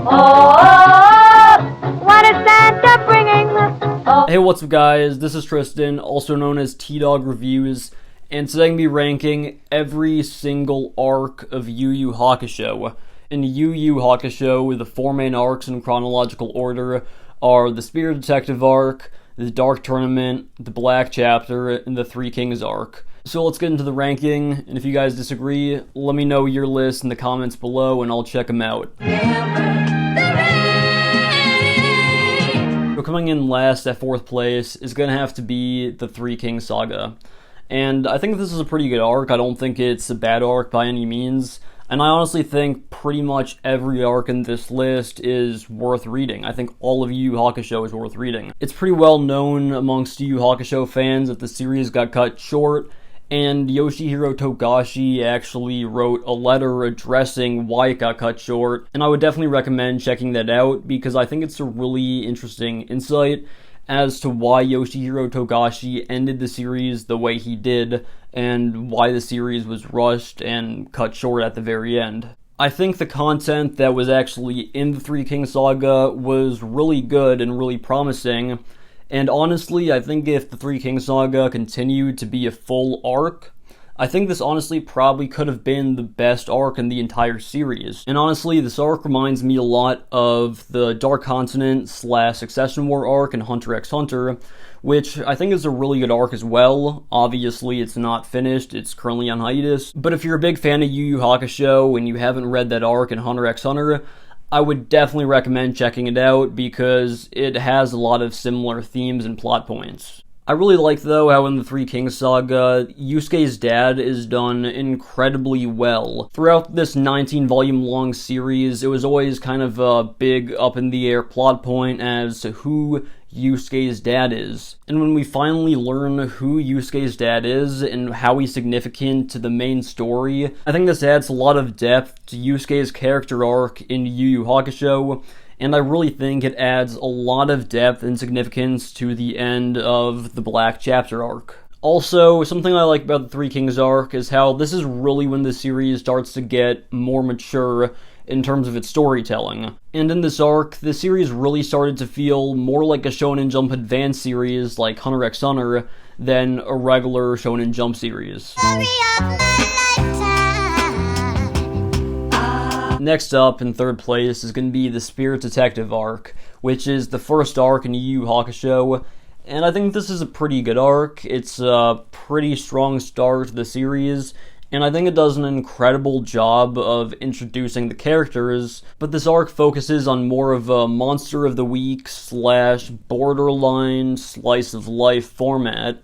Oh, what is Santa bringing us? Oh. Hey, what's up guys, this is Tristan, also known as T-Dog Reviews, and today I'm going to be ranking every single arc of YuYu Hakusho. In YuYu Hakusho, the four main arcs in chronological order are the Spirit Detective arc, the Dark Tournament, the Black Chapter, and the Three Kings arc. So let's get into the ranking, and if you guys disagree, let me know your list in the comments below and I'll check them out. So coming in last at 4th place is going to have to be the Three Kings saga. And I think this is a pretty good arc. I don't think it's a bad arc by any means. And I honestly think pretty much every arc in this list is worth reading. I think all of YuYu Hakusho is worth reading. It's pretty well known amongst YuYu Hakusho fans that the series got cut short, and Yoshihiro Togashi actually wrote a letter addressing why it got cut short, and I would definitely recommend checking that out because I think it's a really interesting insight as to why Yoshihiro Togashi ended the series the way he did, and why the series was rushed and cut short at the very end. I think the content that was actually in the Three Kings saga was really good and really promising, and honestly, I think if the Three Kings saga continued to be a full arc, I think this honestly probably could have been the best arc in the entire series. And honestly, this arc reminds me a lot of the Dark Continent / Succession War arc in Hunter x Hunter, which I think is a really good arc as well. Obviously, it's not finished, it's currently on hiatus. But if you're a big fan of YuYu Hakusho and you haven't read that arc in Hunter x Hunter, I would definitely recommend checking it out because it has a lot of similar themes and plot points. I really like, though, how in the Three Kings saga, Yusuke's dad is done incredibly well. Throughout this 19-volume long series, it was always kind of a big up-in-the-air plot point as to who Yusuke's dad is. And when we finally learn who Yusuke's dad is and how he's significant to the main story, I think this adds a lot of depth to Yusuke's character arc in YuYu Hakusho, and I really think it adds a lot of depth and significance to the end of the Black Chapter arc. Also, something I like about the Three Kings arc is how this is really when the series starts to get more mature in terms of its storytelling. And in this arc, the series really started to feel more like a Shonen Jump Advance series like Hunter x Hunter than a regular Shonen Jump series. Next up, in 3rd place, is going to be the Spirit Detective arc, which is the first arc in YuYu Hakusho, and I think this is a pretty good arc. It's a pretty strong start to the series, and I think it does an incredible job of introducing the characters, but this arc focuses on more of a monster of the week / borderline slice of life format,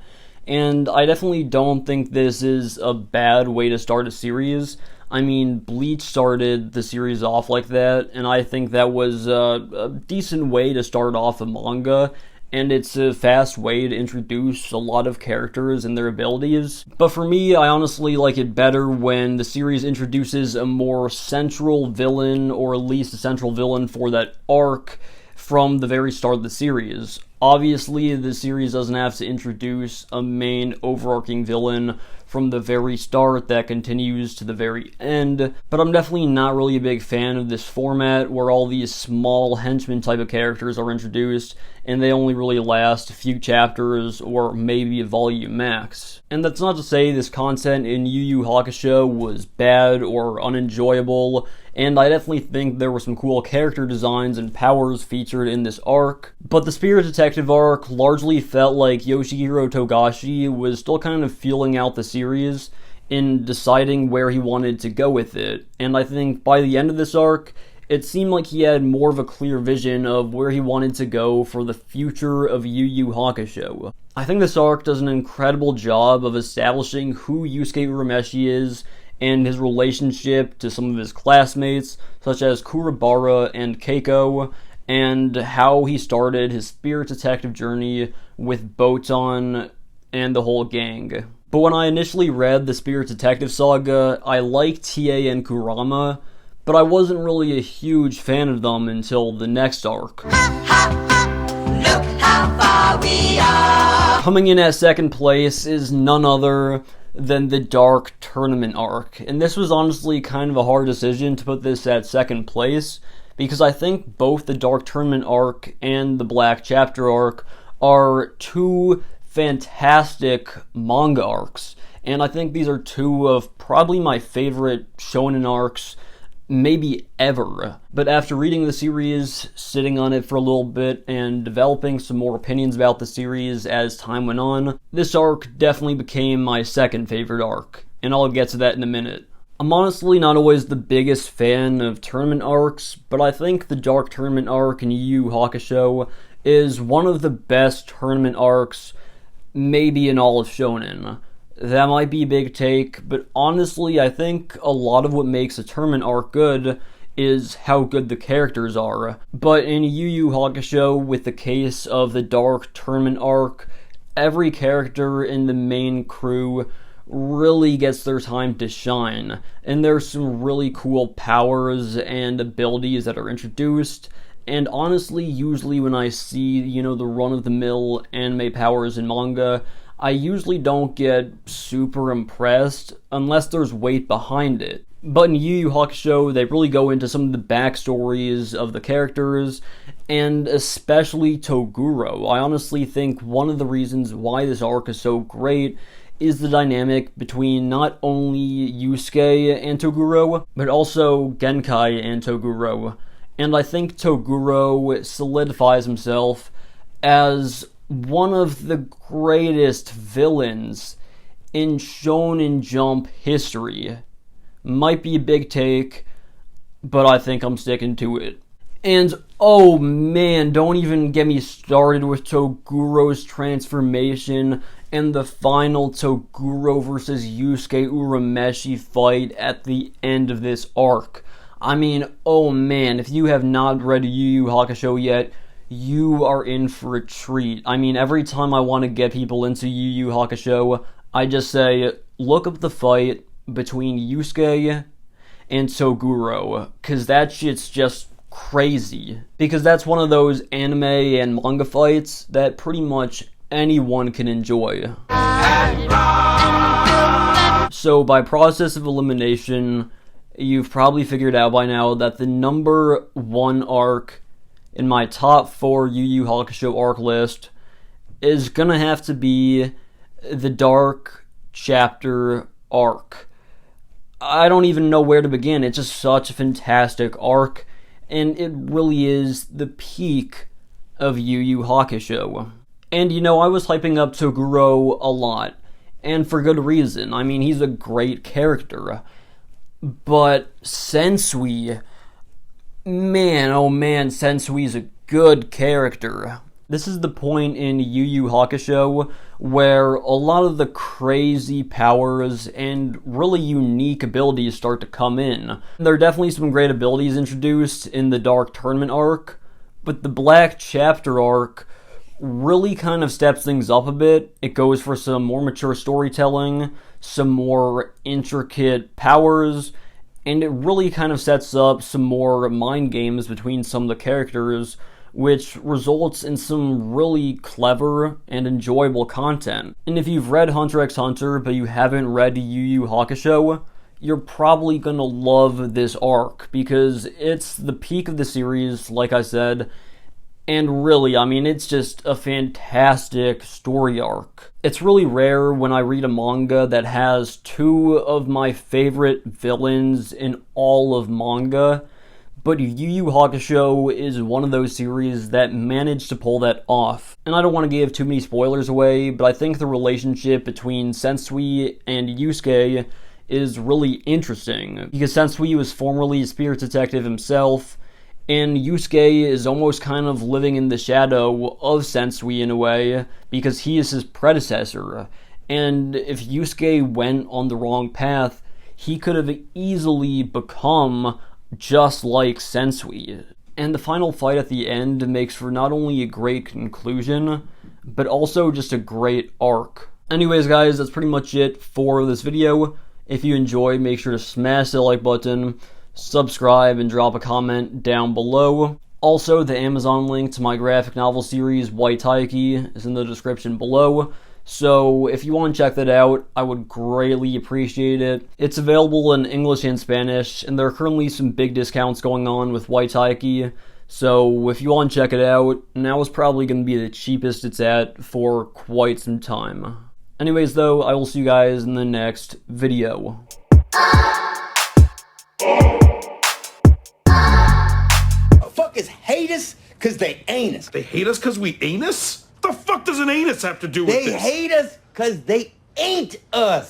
and I definitely don't think this is a bad way to start a series. I mean, Bleach started the series off like that, and I think that was a decent way to start off a manga, and it's a fast way to introduce a lot of characters and their abilities. But for me, I honestly like it better when the series introduces a more central villain, or at least a central villain for that arc, from the very start of the series. Obviously, the series doesn't have to introduce a main overarching villain from the very start that continues to the very end, but I'm definitely not really a big fan of this format where all these small henchman type of characters are introduced and they only really last a few chapters or maybe a volume max. And that's not to say this content in YuYu Hakusho was bad or unenjoyable, and I definitely think there were some cool character designs and powers featured in this arc, but the Spirit Detective arc largely felt like Yoshihiro Togashi was still kind of feeling out the series in deciding where he wanted to go with it, and I think by the end of this arc, it seemed like he had more of a clear vision of where he wanted to go for the future of YuYu Hakusho. I think this arc does an incredible job of establishing who Yusuke Urameshi is and his relationship to some of his classmates, such as Kurabara and Keiko, and how he started his Spirit Detective journey with Botan and the whole gang. But when I initially read the Spirit Detective saga, I liked Tie and Kurama, but I wasn't really a huge fan of them until the next arc. Look how far we are. Coming in at 2nd place is none other than the Dark Tournament arc, and this was honestly kind of a hard decision to put this at 2nd place, because I think both the Dark Tournament arc and the Black Chapter arc are two fantastic manga arcs, and I think these are two of probably my favorite shonen arcs maybe ever. But after reading the series, sitting on it for a little bit, and developing some more opinions about the series as time went on, this arc definitely became my second favorite arc, and I'll get to that in a minute. I'm honestly not always the biggest fan of tournament arcs, but I think the Dark Tournament arc in YuYu Hakusho is one of the best tournament arcs maybe in all of shonen. That might be a big take, but honestly, I think a lot of what makes a tournament arc good is how good the characters are. But in YuYu Hakusho, with the case of the Dark Tournament arc, every character in the main crew really gets their time to shine, and there's some really cool powers and abilities that are introduced. And honestly, usually when I see, the run-of-the-mill anime powers in manga, I usually don't get super impressed unless there's weight behind it. But in Yu Yu Hakusho, they really go into some of the backstories of the characters, and especially Toguro. I honestly think one of the reasons why this arc is so great is the dynamic between not only Yusuke and Toguro, but also Genkai and Toguro. And I think Toguro solidifies himself as one of the greatest villains in Shonen Jump history. Might be a big take, but I think I'm sticking to it. And oh man, don't even get me started with Toguro's transformation and the final Toguro versus Yusuke Urameshi fight at the end of this arc. I mean, oh man, if you have not read Yu Yu Hakusho yet, you are in for a treat. I mean, every time I want to get people into Yu Yu Hakusho, I just say, look up the fight between Yusuke and Toguro, because that shit's just crazy. Because that's one of those anime and manga fights that pretty much anyone can enjoy. So by process of elimination, you've probably figured out by now that the number one arc in my top 4 Yu Yu Hakusho arc list is gonna have to be the Dark Chapter arc. I don't even know where to begin. It's just such a fantastic arc, and it really is the peak of Yu Yu Hakusho. And I was hyping up Toguro a lot, and for good reason. I mean, he's a great character. But Sensui, man, oh man, Sensui's a good character. This is the point in Yu Yu Hakusho where a lot of the crazy powers and really unique abilities start to come in. There are definitely some great abilities introduced in the Dark Tournament arc, but the Black Chapter arc really kind of steps things up a bit. It goes for some more mature storytelling, some more intricate powers, and it really kind of sets up some more mind games between some of the characters, which results in some really clever and enjoyable content. And if you've read Hunter x Hunter, but you haven't read Yu Yu Hakusho, you're probably gonna love this arc, because it's the peak of the series, like I said, and really, I mean, it's just a fantastic story arc. It's really rare when I read a manga that has 2 of my favorite villains in all of manga, but Yu Yu Hakusho is one of those series that managed to pull that off. And I don't want to give too many spoilers away, but I think the relationship between Sensui and Yusuke is really interesting, because Sensui was formerly a spirit detective himself, and Yusuke is almost kind of living in the shadow of Sensui in a way, because he is his predecessor. And if Yusuke went on the wrong path, he could have easily become just like Sensui. And the final fight at the end makes for not only a great conclusion, but also just a great arc. Anyways guys, that's pretty much it for this video. If you enjoyed, make sure to smash the like button, subscribe, and drop a comment down below. Also, the Amazon link to my graphic novel series, White Taiki, is in the description below, So if you want to check that out, I would greatly appreciate it. It's available in English and Spanish, and there are currently some big discounts going on with Waitaki. So if you want to check it out, now is probably going to be the cheapest it's at for quite some time. Anyways though, I will see you guys in the next video. Fuckers hate us because they ain't us. They hate us because we ain't us? The fuck does an anus have to do with this? They hate us because they ain't us.